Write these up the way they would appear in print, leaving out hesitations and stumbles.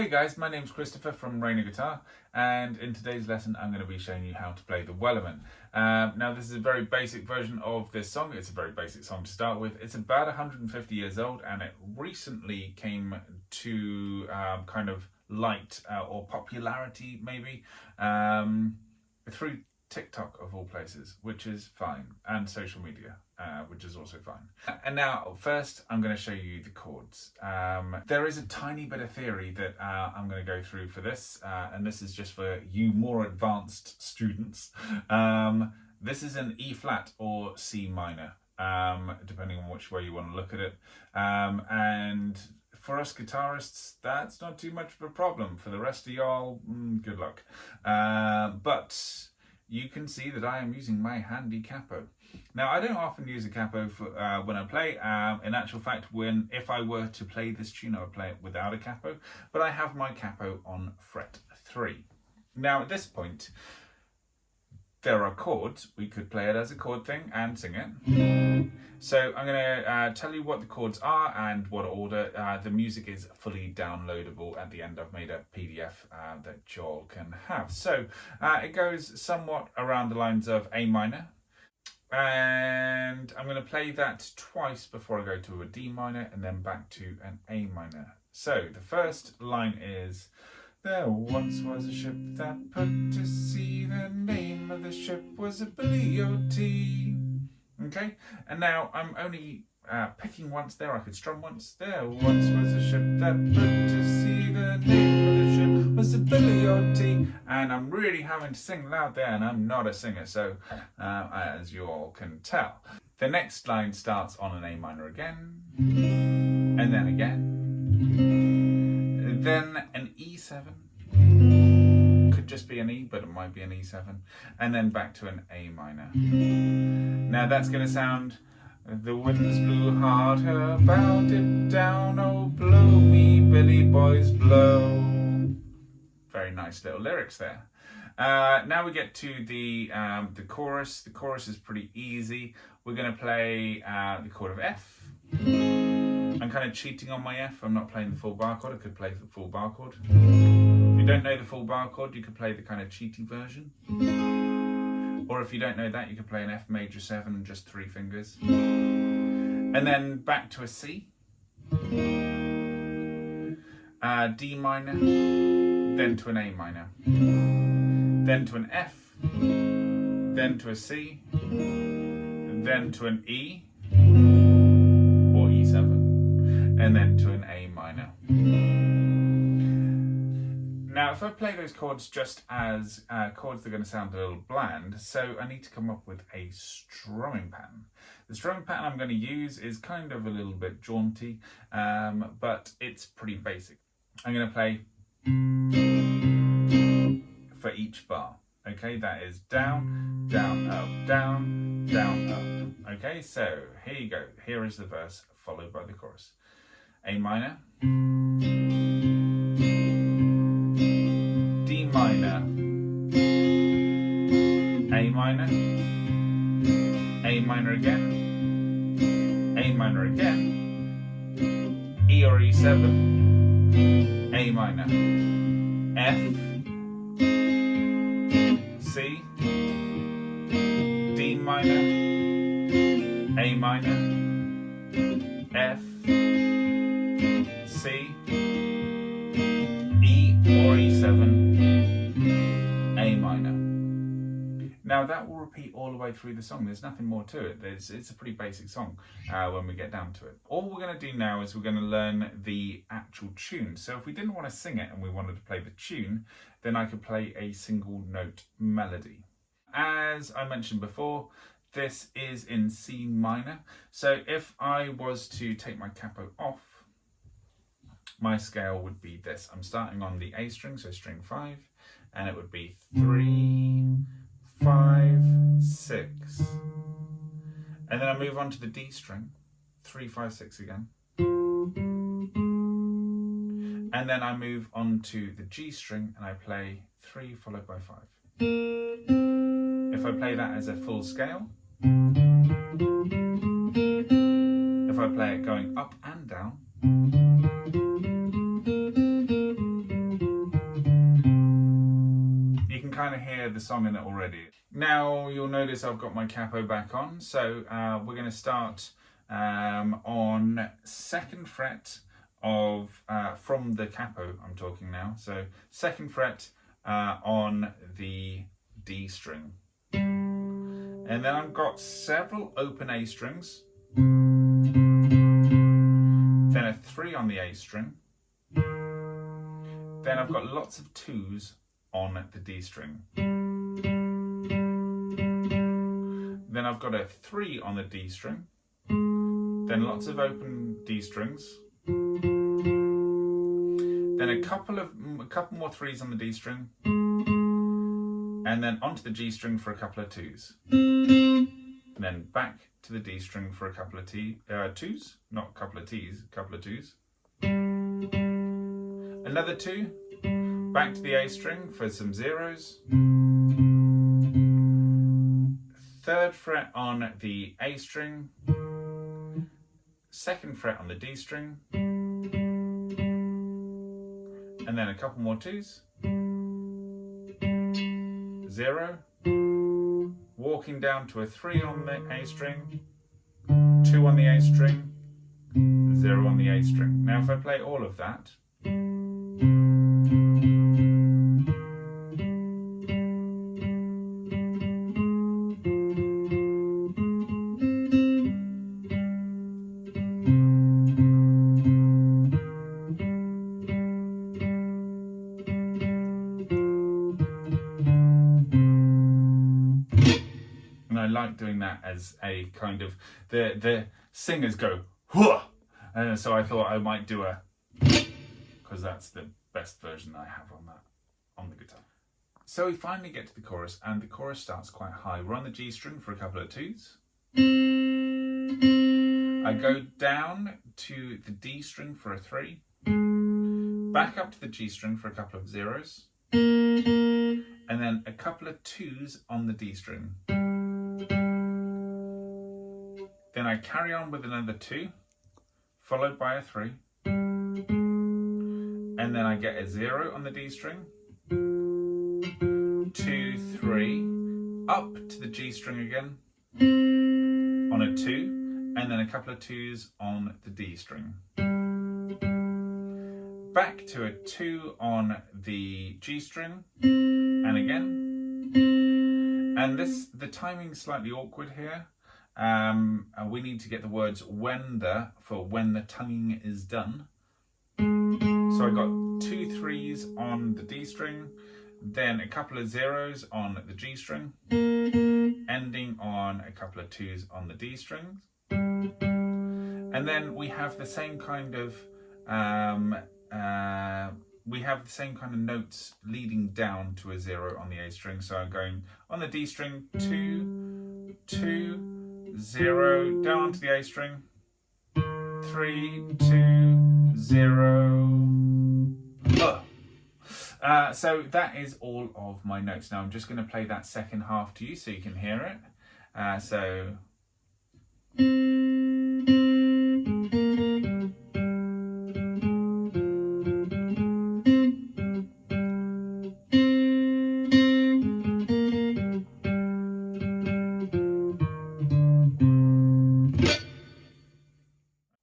guys, my name's Christopher from Rainer Guitar, and in today's lesson I'm going to be showing you how to play the Wellerman. Now this is a very basic version of this song. It's a very basic song to start with. It's about 150 years old, and it recently came to kind of light or popularity maybe through TikTok of all places, which is fine, and social media, which is also fine. And now first I'm going to show you the chords. There is a tiny bit of theory that I'm going to go through for this, and this is just for you more advanced students. This is an E flat or C minor, depending on which way you want to look at it, and for us guitarists, that's not too much of a problem. For the rest of y'all, good luck. But you can see that I am using my handy capo. Now, I don't often use a capo for, when I play. In actual fact, if I were to play this tune, I would play it without a capo, but I have my capo on fret 3. Now, at this point, there are chords. We could play it as a chord thing and sing it. So I'm going to tell you what the chords are and what order. The music is fully downloadable at the end. I've made a PDF that y'all can have. So it goes somewhat around the lines of A minor. And I'm going to play that twice before I go to a D minor and then back to an A minor. So the first line is: there once was a ship that put to sea. The name of the ship was a Billy O.T. Okay, and now I'm only picking once there. I could strum once. There once was a ship that put to sea. The name of the ship was a Billy O.T. And I'm really having to sing loud there, and I'm not a singer, so as you all can tell. The next line starts on an A minor again, and then again, then an E7. Could just be an E, but it might be an E7, and then back to an A minor. Now that's going to sound: the winds blew hard, her bow dipped down, oh blow me Billy boys blow. Very nice little lyrics there. Now we get to the chorus. The chorus is pretty easy. We're going to play the chord of F. I'm kind of cheating on my F. I'm not playing the full bar chord. I could play the full bar chord. If you don't know the full bar chord, you could play the kind of cheaty version. Or if you don't know that, you could play an F major 7 and just 3 fingers. And then back to a C. D minor. Then to an A minor. Then to an F. Then to a C. Then to an E. Or E7. And then to an A minor. Now, if I play those chords just as chords, they're going to sound a little bland, so I need to come up with a strumming pattern. The strumming pattern I'm going to use is kind of a little bit jaunty, but it's pretty basic. I'm going to play for each bar. Okay, that is down, down, up, down, down, up. Okay, so here you go. Here is the verse followed by the chorus. A minor. D minor, A minor, A minor again, A minor again, E or E7, A minor, F, C, D minor, A minor, F, C, E or E7, A minor. Now that will repeat all the way through the song. There's nothing more to it. It's a pretty basic song when we get down to it. All we're going to do now is we're going to learn the actual tune. So if we didn't want to sing it and we wanted to play the tune, then I could play a single note melody. As I mentioned before, this is in C minor. So if I was to take my capo off, my scale would be this. I'm starting on the A string, so string 5, and it would be 3, 5, 6. And then I move on to the D string, 3, 5, 6 again. And then I move on to the G string and I play 3 followed by 5. If I play that as a full scale, if I play it going up and down, hear the song in it already. Now you'll notice I've got my capo back on, so we're going to start on 2nd fret of, from the capo I'm talking now, so 2nd fret on the D string. And then I've got several open A strings, then a 3 on the A string, then I've got lots of 2s on the D string. Then I've got a 3 on the D string, then lots of open D strings, then a couple more 3s on the D string, and then onto the G string for a couple of 2s. And then back to the D string for a couple of 2s, not a couple of T's, a couple of 2s. Another 2, back to the A string for some 0s. 3rd fret on the A string, 2nd fret on the D string, and then a couple more 2s. 0, walking down to a 3 on the A string, 2 on the A string, 0 on the A string. Now if I play all of that, I like doing that as a kind of, the singers go, "Hua!" And so I thought I might do a, because that's the best version I have on that, on the guitar. So we finally get to the chorus, and the chorus starts quite high. We're on the G string for a couple of 2s. I go down to the D string for a 3, back up to the G string for a couple of 0s, and then a couple of 2s on the D string. Then I carry on with another 2, followed by a 3, and then I get a 0 on the D string, 2, 3, up to the G string again, on a 2, and then a couple of 2s on the D string. Back to a 2 on the G string, and again. And the timing's slightly awkward here. And we need to get the words when the, for when the tonguing is done. So I got 2 3s on the D string, then a couple of 0s on the G string, ending on a couple of 2s on the D strings. And then we have the same kind of notes leading down to a 0 on the A string. So I'm going on the D string, 2, 2, 0, down onto the A string, 3, 2, 0. So that is all of my notes. Now I'm just going to play that second half to you so you can hear it.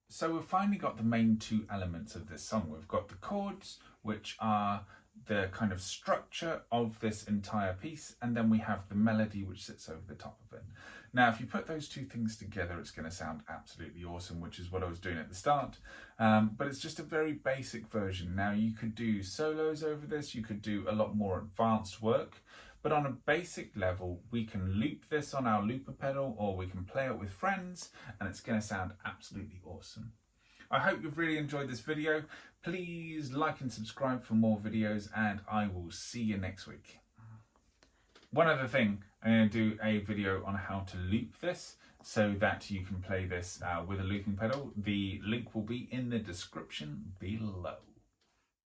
So we've finally got the main 2 elements of this song. We've got the chords, which are the kind of structure of this entire piece, and then we have the melody which sits over the top of it. Now if you put those 2 things together, it's going to sound absolutely awesome, which is what I was doing at the start, but it's just a very basic version. Now you could do solos over this, you could do a lot more advanced work, but on a basic level we can loop this on our looper pedal, or we can play it with friends, and it's going to sound absolutely awesome. I hope you've really enjoyed this video. Please like and subscribe for more videos, and I will see you next week. One other thing, I'm going to do a video on how to loop this so that you can play this with a looping pedal. The link will be in the description below.